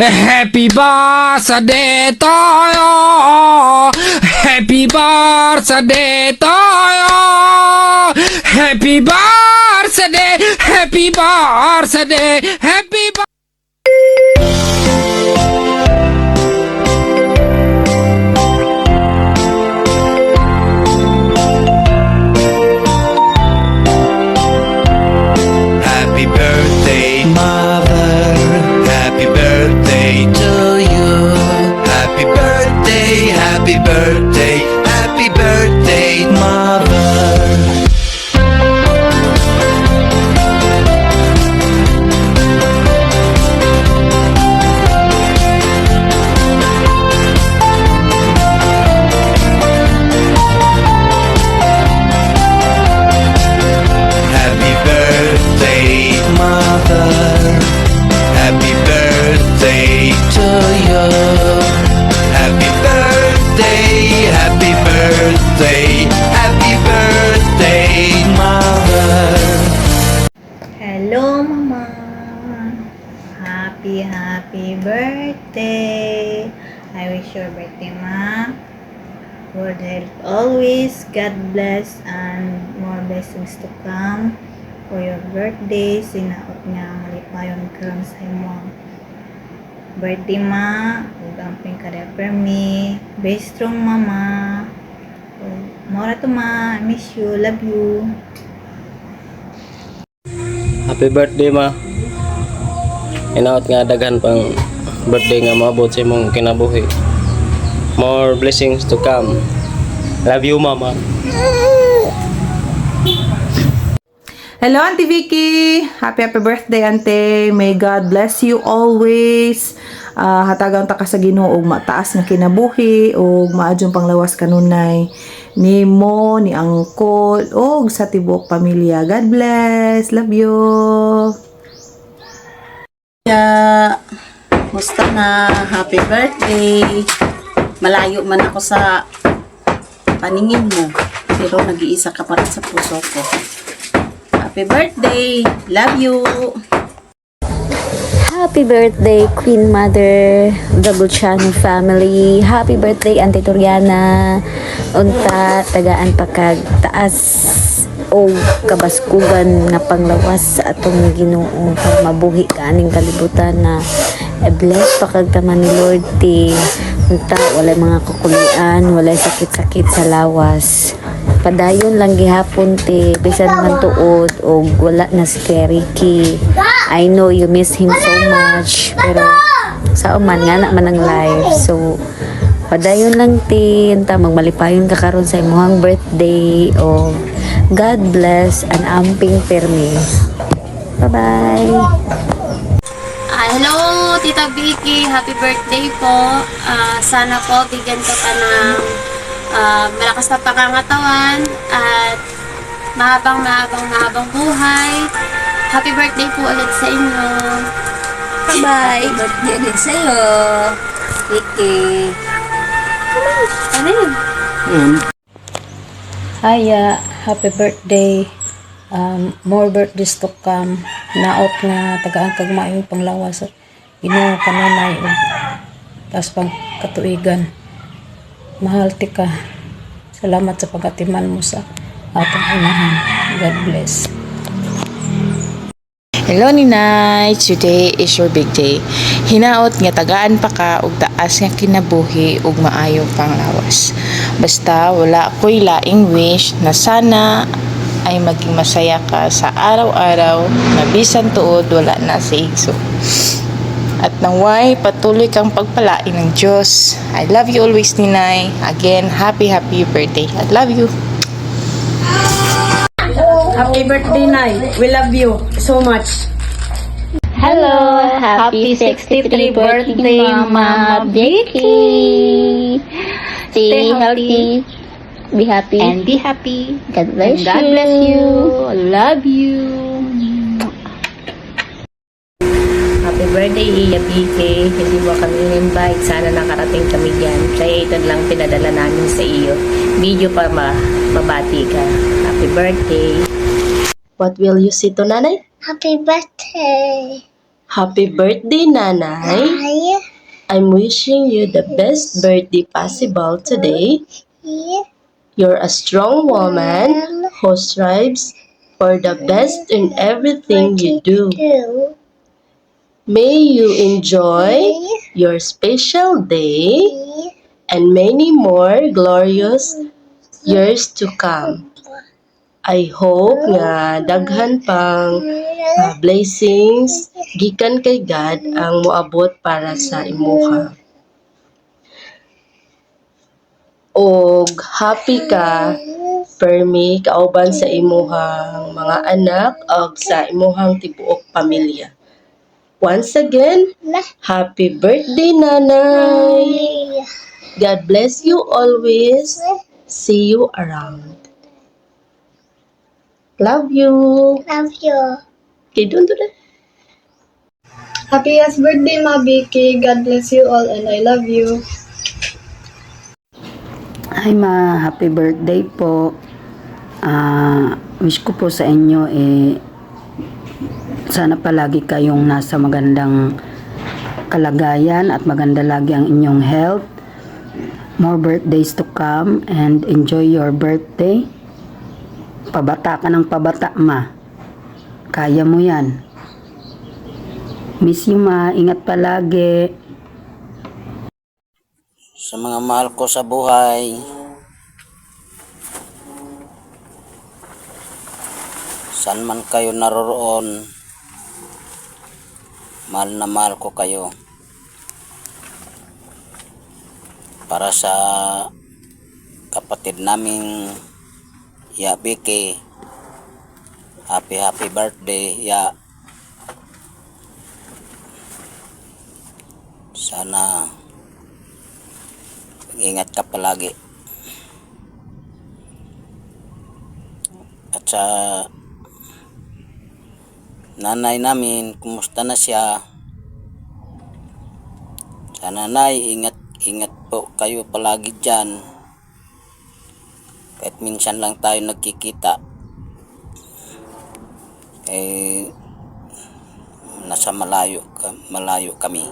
Happy birthday to you. Happy birthday to you. Happy birthday, happy birthday, happy birthday. Happy birthday, mother. Happy birthday to you. Happy birthday, happy birthday, happy birthday, mother. Happy birthday, mother. Happy birthday to you. Happy birthday, happy birthday, happy birthday, mother. Hello, Mama. Happy birthday. I wish your birthday, Ma. Good health always. God bless and more blessings to come for your birthday. Sinaot nga malipayon karon sa imong birthday, Ma. Ug amping kada for me. Be strong, Mama. Mora to, Ma. I miss you. Love you. Happy birthday, ma. Inaot nga daghan pang birthday nga maabot sa imong kinabuhi. More blessings to come. Love you, mama. Hello, Auntie Vicky! Happy birthday, Auntie! May God bless you always. Hatagang ta ka sa Ginoo og mataas nga kinabuhi og maadjong panglawas kanunay ni mo, ni angkol og sa tibuok pamilya. God bless. Love you. Musta na? Happy birthday! Malayo man ako sa paningin mo, pero nag-iisa ka pa rin sa puso ko. Happy birthday! Love you! Happy birthday, Queen Mother, Double Channel family. Happy birthday, Auntie Toriana. Unta, tagaan pa kag taas o kabaskugan nga panglawas sa atong Ginoo para mabuhi ka aning kalibutan na bless pa kag taman ni Lord ti. Unta, walay mga kukulian, walay sakit-sakit sa lawas. Padayon lang gihapon ti bisan man tuod og wala na si Ricky. I know you miss him so much, pero sa uman nga na man ang life. So padayon lang ti unta magmalipayon ka karon sa imong birthday o God bless and amping permi. Bye-bye. Hello, Tita Vicky. Happy birthday po. Sana po bigyan ka pa ng malakas na pangangatawan at mahabang buhay. Happy birthday po ulit sa inyo. Bye-bye. Happy birthday ulit sa'yo, Vicky. Ano yun? Haya, happy birthday. More birthdays to come. Naot nga tagaan kag maayong panglawas. Ginoo kanunay og tas pang katuigan. Mahal ti ka. Salamat sa pagatiman mo sa atong unahan. God bless. Hello Ninay, today is your big day. Hinaot nga tagaan pa ka og taas nga kinabuhi ug maayong panglawas. Basta wala ko'y laing wish na sana ay maging masaya ka sa araw-araw na bisan tuod wala na sa igso. At naway patuloy kang pagpalain ng Diyos. I love you always, Ninay. Again, happy birthday. I love you. Happy birthday, Nay. We love you so much. Hello, happy 63 birthday, Mama Vicky. Stay healthy, be happy, and be happy. God bless you. God bless you. Love you. Happy birthday, Iya PK. Hindi mo kami invite. Sana nakarating kami dyan. Kaya ito lang pinadala namin sa iyo. Video pa mabati ka. Happy birthday. What will you say to Nanay? Happy birthday. Happy birthday, Nanay. Ay, I'm wishing you the best birthday possible today. You're a strong woman who strives for the best in everything you do. May you enjoy your special day and many more glorious years to come. I hope nga daghan pang blessings gikan kay God ang moabot para sa imuha. Og happy ka permi kauban sa imuhang mga anak ug sa imuhang tibuok pamilya. Once again, happy birthday, Nanay! God bless you always. See you around. Love you. Love you. Okay, don't do that. Happiest birthday, Ma Vicky. God bless you all and I love you. Hi ma, happy birthday po. Wish ko po sa inyo sana palagi kayong nasa magandang kalagayan at maganda lagi ang inyong health. More birthdays to come and enjoy your birthday. Pabata ka ng pabata, ma. Kaya mo yan. Miss you, ma. Ingat palagi. Sa mga mahal ko sa buhay, saan man kayo naroroon, mahal na mahal ko kayo. Para sa kapatid naming Ya Vicky, happy birthday Ya. Sana ingat ka palagi. At sa nanay namin, kumusta na siya? Sa nanay, ingat po kayo palagi dyan. Kahit minsan lang tayo nagkikita, nasa malayo kami.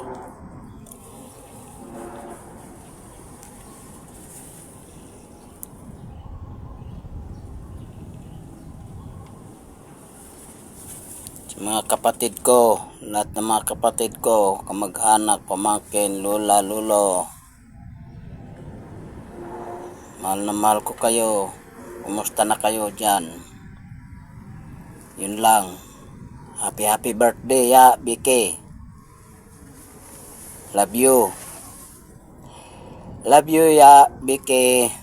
Mga kapatid ko, lahat ng mga kapatid ko, kamag-anak, pamangkin, lola, lolo, mahal na mahal ko kayo. Kumusta na kayo dyan? Yun lang. Happy birthday Ya Vicky. Love you. Love you Ya Vicky.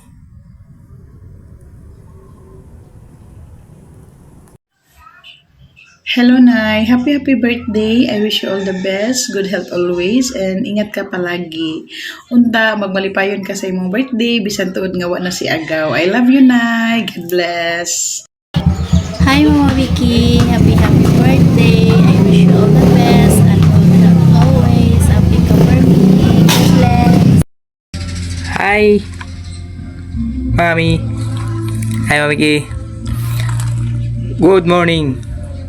Hello, Nay. Happy birthday. I wish you all the best. Good health always. And ingat ka palagi. Unta, magmalipayon ka sa imong birthday. Bisan tuod nga wa na si Agaw. I love you, Nay. God bless. Hi, Mama Vicky. Happy birthday. I wish you all the best and good health always. Happy ka for me. God bless. Hi, Mami. Hi, Mami Vicky. Good morning.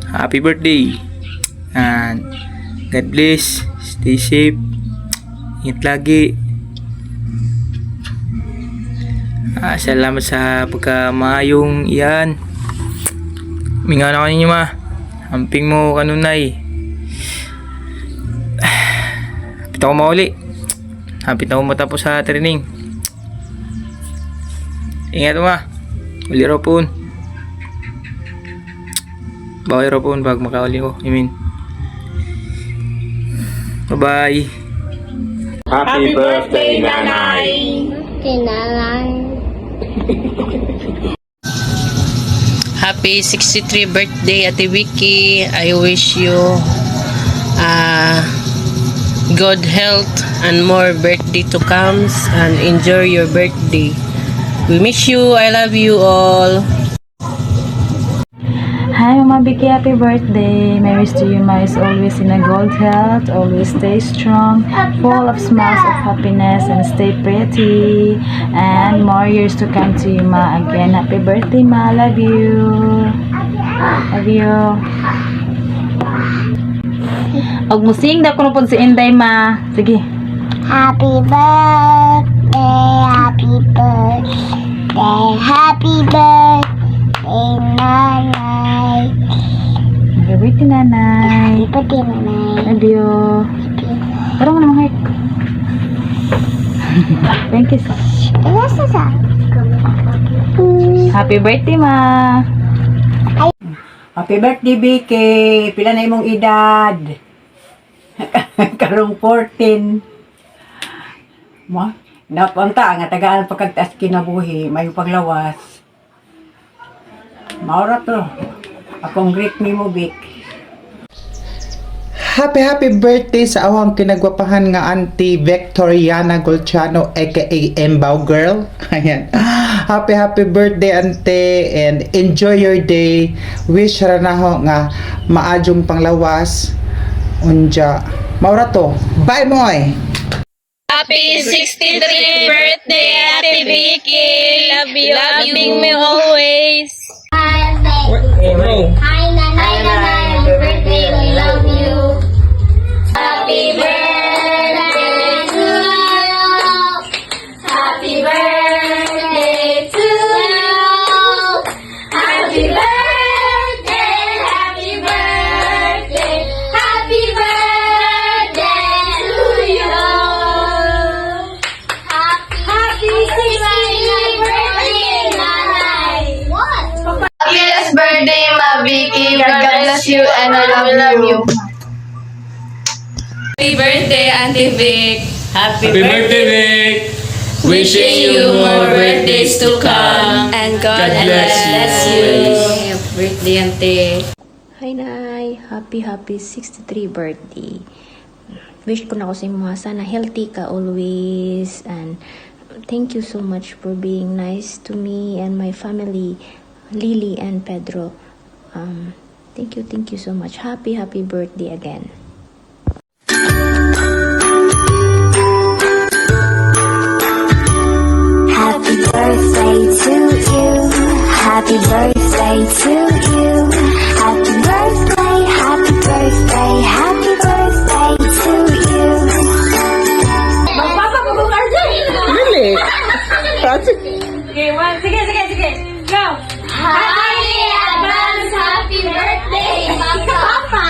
Happy birthday. And God bless. Stay safe. Ingat lagi. Salamat sa pagkamaayong iyan. Mingaw na ko ninyo, ma. Amping mo kanunay. Hapit ako mauli. Hapit ako matapos sa training. Ingat mo, ma. Uli raw po. Bawal raw po pag makauli ko. Bye-bye. Happy birthday, Nanay! Happy 63 birthday, Ate Vicky. I wish you good health and more birthday to come and enjoy your birthday. We miss you. I love you all. Hi Mama Vicky, happy birthday. My wish to you, Ma, is always in a good health, always stay strong, full of smiles of happiness, and stay pretty. And more years to come to you, Ma. Again, happy birthday, Ma. Love you. Love you. Og musing da kuno pud si Inday, Ma. Sige. Happy birthday, happy birthday, happy birthday, Nanay. Happy birthday, Nanay. Happy birthday, Nanay. Love you. Parang naman, heart. Thank you. Happy birthday, Ma. Happy birthday, Vicky. Pila na imong edad? Karong 14. Mo, napunta nga tagaan pagkagtaas kinabuhi, may paglawas. Maura to. Akong greet ni mo, Vic. Happy birthday sa awang kinagwapahan nga Auntie Victoriana Golciano aka Embaw Girl. Ayan. Happy birthday Auntie and enjoy your day. Wish ra na ho nga maadjong panglawas. Unja. Maura to. Bye moy. Happy 63 birthday, Ate Vicky. Love you. Loving me always. Hi, Nanay. Happy birthday. We love you. Happy birthday to you. Happy birthday to you. Happy birthday. Happy birthday. Happy birthday to you. Happy 63rd birthday, Nanay. What? Happiest birthday, Ma Vicky. God bless you and I love you. Happy birthday, Auntie Vic. Happy birthday, Vic! Wishing you more birthdays to come. And God bless you. Happy birthday, Auntie. Hi, Nay. Happy 63 birthday. Wish ko na ko sa mga sana healthy ka always. And thank you so much for being nice to me and my family, Lily and Pedro. Thank you so much. Happy birthday again. Happy birthday to you. Happy birthday to you. Happy birthday, happy birthday, happy birthday to you. Magpapakabukar dyan! Really? Okay, sige. Go! Happy advance happy birthday, Papa!